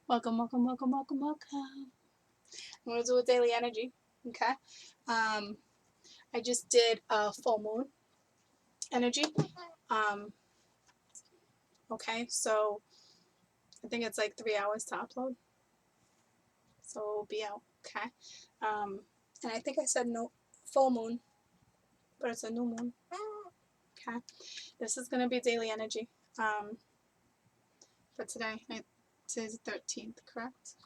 Welcome, welcome, welcome, welcome, welcome. I'm going to do a daily energy. Okay. Um, I just did a full moon energy. Um, okay. So I think it's like 3 hours to upload. So it'll be out. Okay. And I think I said no full moon, but it's a new moon. Okay. This is going to be daily energy. For today. Today's the 13th, correct?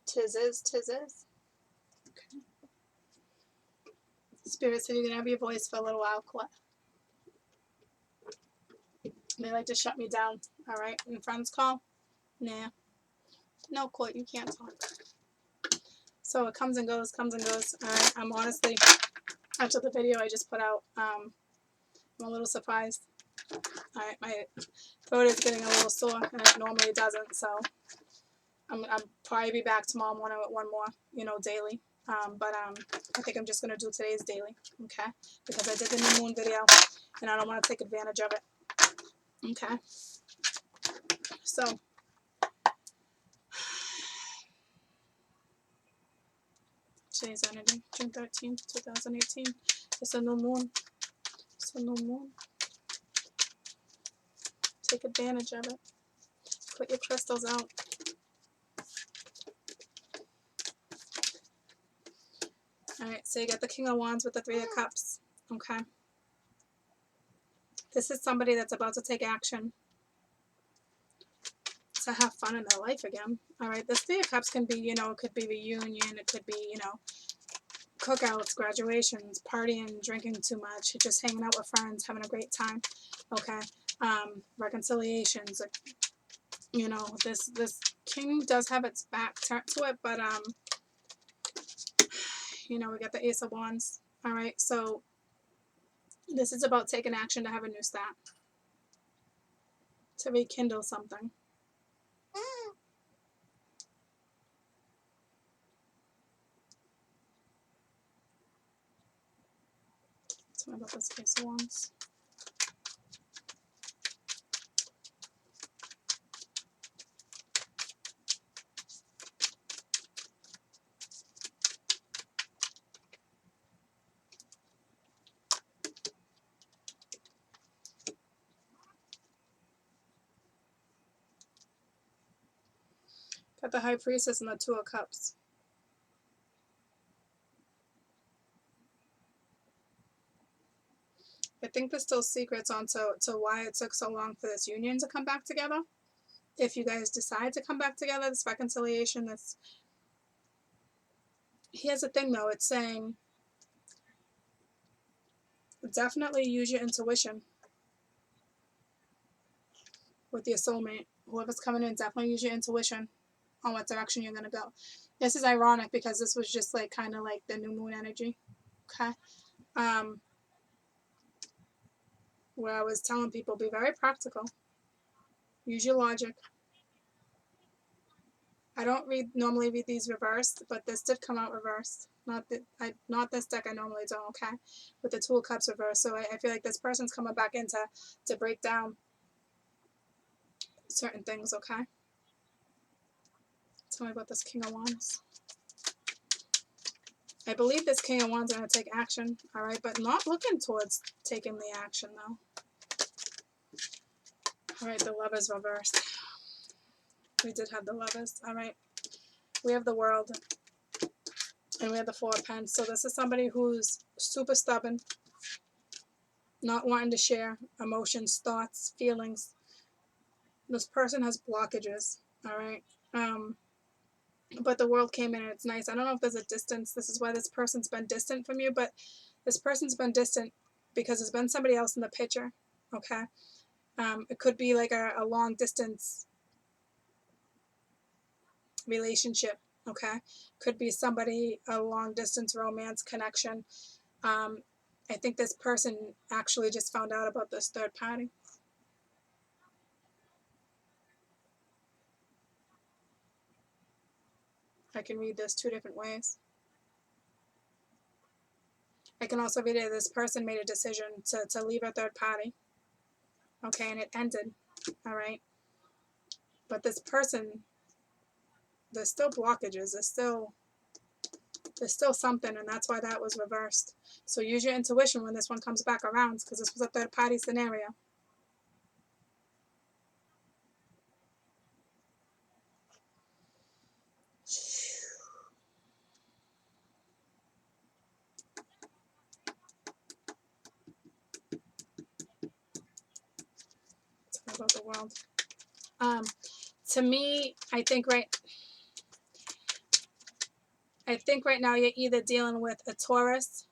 Tis is. Okay. Spirit said you're going to have your voice for a little while, Colette. They like to shut me down. All right. And friends call? Nah. No, Court, you can't talk. So it comes and goes, comes and goes. All right. I'm honestly, after the video I just put out, I'm a little surprised. All right. My throat is getting a little sore, and it normally doesn't. So I'm probably be back tomorrow morning with one more, daily. But I think I'm just going to do today's daily, okay? Because I did the new moon video, and I don't want to take advantage of it, okay? So today's energy, June 13th, 2018. It's a new moon. It's a new moon. Take advantage of it. Put your crystals out. Alright, so you got the King of Wands with the Three of Cups. Okay. This is somebody that's about to take action to have fun in their life again. Alright, this Three of Cups can be, it could be reunion, it could be, cookouts, graduations, partying, drinking too much, just hanging out with friends, having a great time. Okay. Reconciliations. This king does have its back turned to it, but we got the Ace of Wands. All right, so this is about taking action to have a new start, to rekindle something. Tell me about this Ace of Wands. Got the High Priestess and the Two of Cups. I think there's still secrets on to why it took so long for this union to come back together. If you guys decide to come back together, this reconciliation, here's the thing though, it's saying definitely use your intuition with your soulmate. Whoever's coming in, definitely use your intuition on what direction you're going to go. This is ironic because this was just like kind of like the new moon energy. Okay. Where I was telling people, be very practical. Use your logic. I don't normally read these reversed, but this did come out reversed. Not this deck I normally don't, okay? With the Two of Cups reversed. So I feel like this person's coming back in to break down certain things, okay? Tell me about this King of Wands. I believe this King of Wands is going to take action, all right? But not looking towards taking the action, though. All right, the Lovers reversed. We did have the Lovers, all right? We have the World, and we have the Four of Pens. So this is somebody who's super stubborn, not wanting to share emotions, thoughts, feelings. This person has blockages, all right? But the World came in and it's nice. I don't know if there's a distance. This is why this person's been distant from you, but this person's been distant because there's been somebody else in the picture, okay? It could be like a long distance relationship, okay? Could be somebody, a long distance romance connection. I think this person actually just found out about this third party. I can read this two different ways. I can also read it, this person made a decision to leave a third party. Okay, and it ended. All right. But this person, there's still blockages. There's still something, and that's why that was reversed. So use your intuition when this one comes back around, because this was a third party scenario. Talk about the world. To me, I think right now you're either dealing with a Taurus,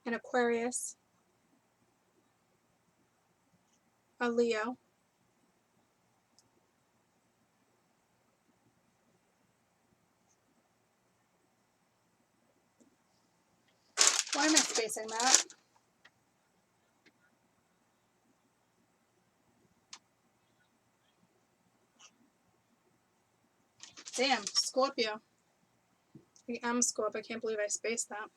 an Aquarius, a Leo, why am I spacing that? Damn, Scorpio. I'm Scorpio. I can't believe I spaced that.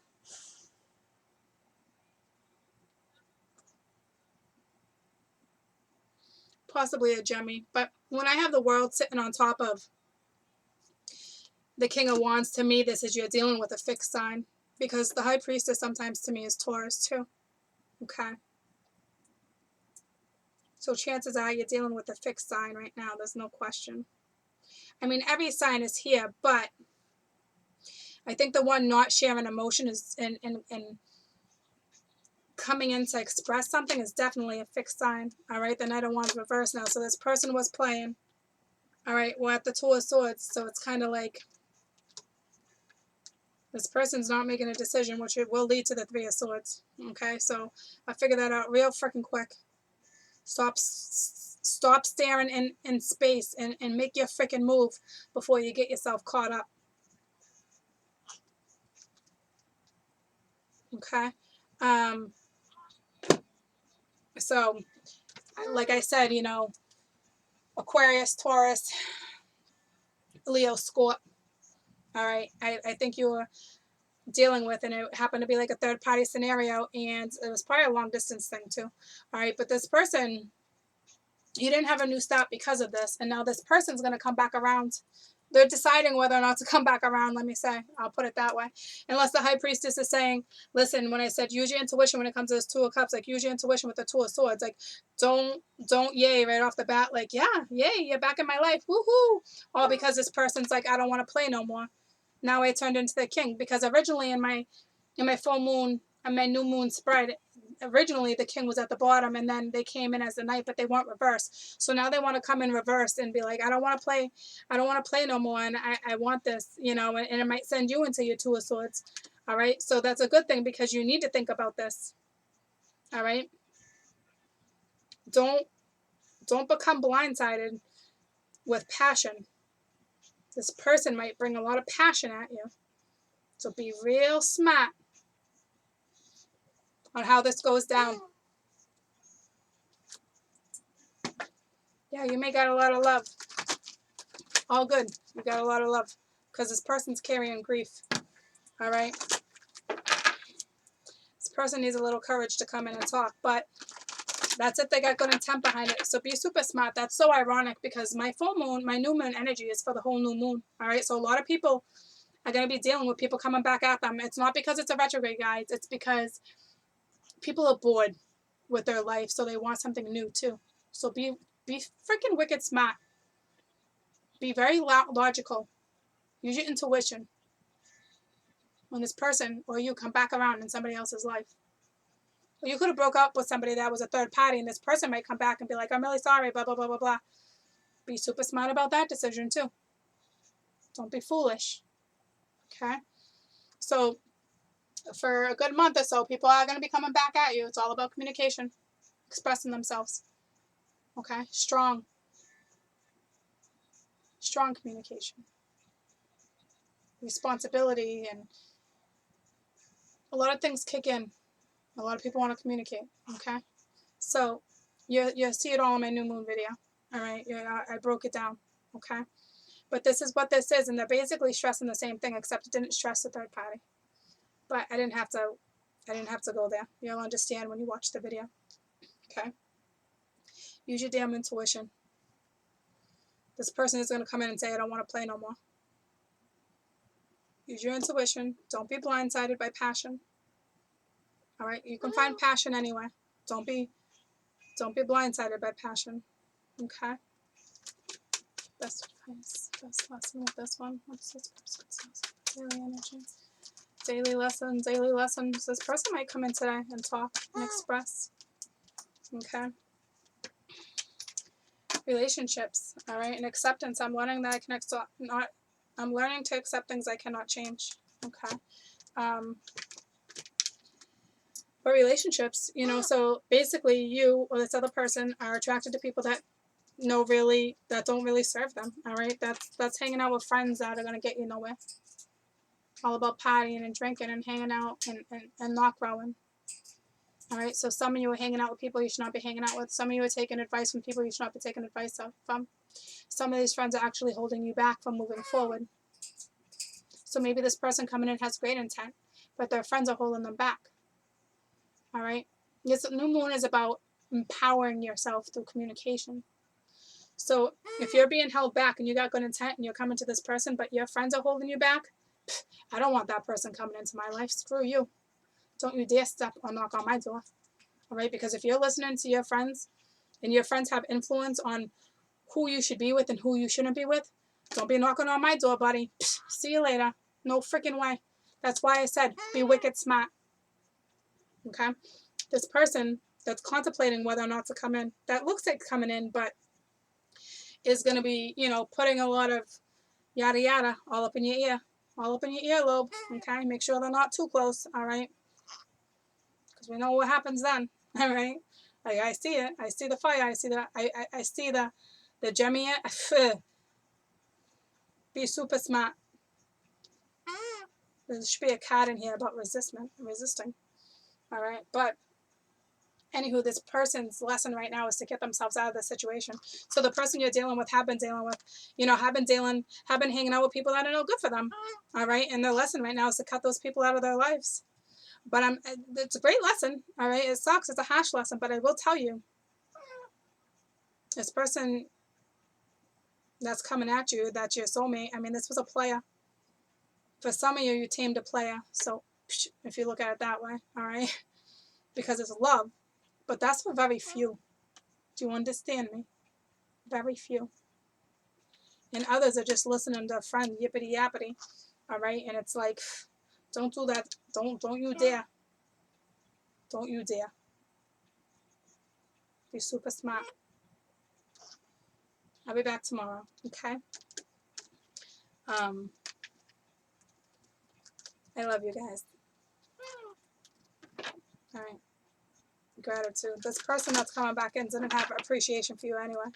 Possibly a Gemini. But when I have the world sitting on top of the King of Wands, to me, this is you're dealing with a fixed sign. Because the High Priestess sometimes to me is Taurus too. Okay. So chances are you're dealing with a fixed sign right now. There's no question. I mean, every sign is here, but I think the one not sharing emotion is and coming in to express something is definitely a fixed sign. All right, the Knight of Wands reversed now. So this person was playing. All right, we're at the Two of Swords. So it's kind of like this person's not making a decision, which will lead to the Three of Swords. Okay, so I figured that out real freaking quick. Stop staring in space and make your freaking move before you get yourself caught up. Okay. So, like I said, you know, Aquarius, Taurus, Leo, Scorp. All right. I think you were dealing with, and it happened to be like a third party scenario, and it was probably a long distance thing too. All right. But this person, you didn't have a new start because of this, and now this person's going to come back around. They're deciding whether or not to come back around, let me say. I'll put it that way. Unless the High Priestess is saying, listen, when I said use your intuition when it comes to this Two of Cups, like use your intuition with the Two of Swords. Like, don't yay right off the bat. Like, yeah, yay, you're back in my life. Woohoo. All because this person's like, I don't want to play no more. Now I turned into the king. Because originally in my full moon and my new moon spread, originally the king was at the bottom, and then they came in as the knight, but they weren't reversed. So now they want to come in reverse and be like, I don't want to play no more, and I want this, you know, and it might send you into your Two of Swords. All right, so that's a good thing, because you need to think about this. All right, don't become blindsided with passion. This person might bring a lot of passion at you, so be real smart on how this goes down. Yeah, you may got a lot of love. All good. You got a lot of love. Because this person's carrying grief. All right? This person needs a little courage to come in and talk. But that's it. They got good intent behind it. So be super smart. That's so ironic, because my full moon, my new moon energy is for the whole new moon. All right? So a lot of people are going to be dealing with people coming back at them. It's not because it's a retrograde, guys. It's because people are bored with their life. So they want something new, too. So be freaking wicked smart. Be very logical. Use your intuition when this person or you come back around in somebody else's life. Or you could have broke up with somebody that was a third party, and this person might come back and be like, I'm really sorry, blah, blah, blah, blah, blah. Be super smart about that decision, too. Don't be foolish. Okay? So, for a good month or so, people are going to be coming back at you. It's all about communication, expressing themselves. Okay? Strong communication. Responsibility, and a lot of things kick in. A lot of people want to communicate. Okay? So, you see it all in my new moon video. All right? I broke it down. Okay? But this is what this is, and they're basically stressing the same thing, except it didn't stress the third party. But I didn't have to go there. You'll understand when you watch the video. Okay? Use your damn intuition. This person is going to come in and say, I don't want to play no more. Use your intuition. Don't be blindsided by passion. All right? You can find passion anywhere. Don't be blindsided by passion. Okay? Best advice, best lesson with this one. What's this person's daily energy? Daily lessons, daily lessons. This person might come in today and talk and express. Okay? Relationships, all right? And acceptance. I'm learning that I can I'm learning to accept things I cannot change. Okay? For relationships, you know, so basically you or this other person are attracted to people that don't really serve them. All right, that's hanging out with friends that are going to get you nowhere. All about partying and drinking and hanging out and not growing. All right, so some of you are hanging out with people you should not be hanging out with. Some of you are taking advice from people you should not be taking advice from. Some of these friends are actually holding you back from moving forward. So maybe this person coming in has great intent, but their friends are holding them back. All right, this new moon is about empowering yourself through communication. So if you're being held back and you got good intent and you're coming to this person, but your friends are holding you back, I don't want that person coming into my life. Screw you. Don't you dare step or knock on my door. All right? Because if you're listening to your friends and your friends have influence on who you should be with and who you shouldn't be with, don't be knocking on my door, buddy. See you later. No freaking way. That's why I said be wicked smart. Okay? This person that's contemplating whether or not to come in, that looks like coming in, but is going to be, you know, putting a lot of yada yada all up in your ear, all up in your earlobe. Okay, make sure they're not too close. All right, because we know what happens then. All right, like I see it. I see the fire. I see the. I see the Gemmy. Be super smart. There should be a card in here about resisting. All right, but anywho, this person's lesson right now is to get themselves out of the situation. So the person you're dealing with, have been hanging out with people that are no good for them. All right, and their lesson right now is to cut those people out of their lives. But it's a great lesson. All right, it sucks. It's a harsh lesson, but I will tell you, this person that's coming at you, that's your soulmate. I mean, this was a player. For some of you, you tamed a player. So if you look at it that way, all right, because it's love. But that's for very few. Do you understand me? Very few. And others are just listening to a friend yippity yappity. All right? And it's like, don't do that. Don't you dare. Don't you dare. Be super smart. I'll be back tomorrow. Okay? I love you guys. All right. Gratitude. This person that's coming back in didn't have appreciation for you anyway.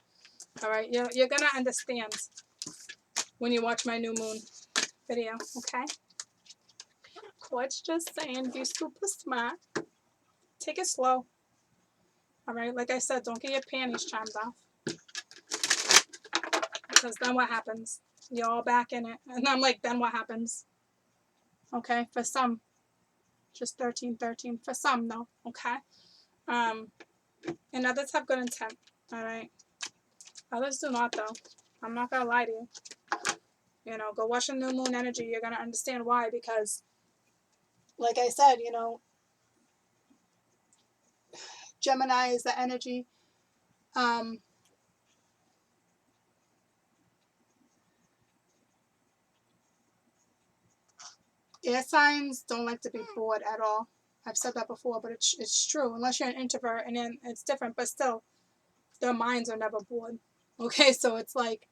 All right? You're going to understand when you watch my new moon video. Okay? Court's just saying, be super smart. Take it slow. All right? Like I said, don't get your panties chimed off. Because then what happens? You're all back in it. And I'm like, then what happens? Okay? For some, just 13. For some, though. Okay? And others have good intent. All right? Others do not, though. I'm not going to lie to you. You know, go watch the new moon energy. You're going to understand why. Because, like I said, you know, Gemini is the energy. Air signs don't like to be bored at all. I've said that before, but it's true. Unless you're an introvert, and then it's different. But still, their minds are never bored. Okay, so it's like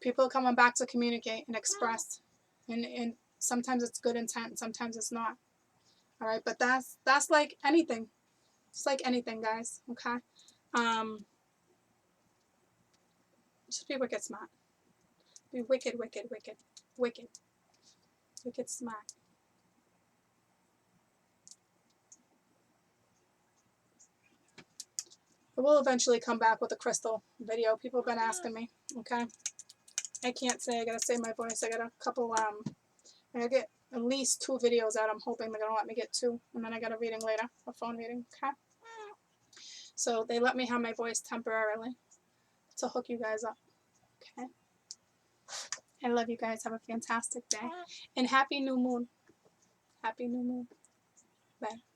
people are coming back to communicate and express, and sometimes it's good intent, sometimes it's not. All right, but that's like anything. It's like anything, guys. Okay, just be wicked smart. Be wicked smart. I will eventually come back with a crystal video. People have been asking me. Okay, I can't say. I gotta save my voice. I got a couple. I gotta get at least 2 videos out. I'm hoping they're gonna let me get 2, and then I got a reading later, a phone reading. Okay. So they let me have my voice temporarily to hook you guys up. Okay? I love you guys. Have a fantastic day. And happy new moon. Happy new moon. Bye.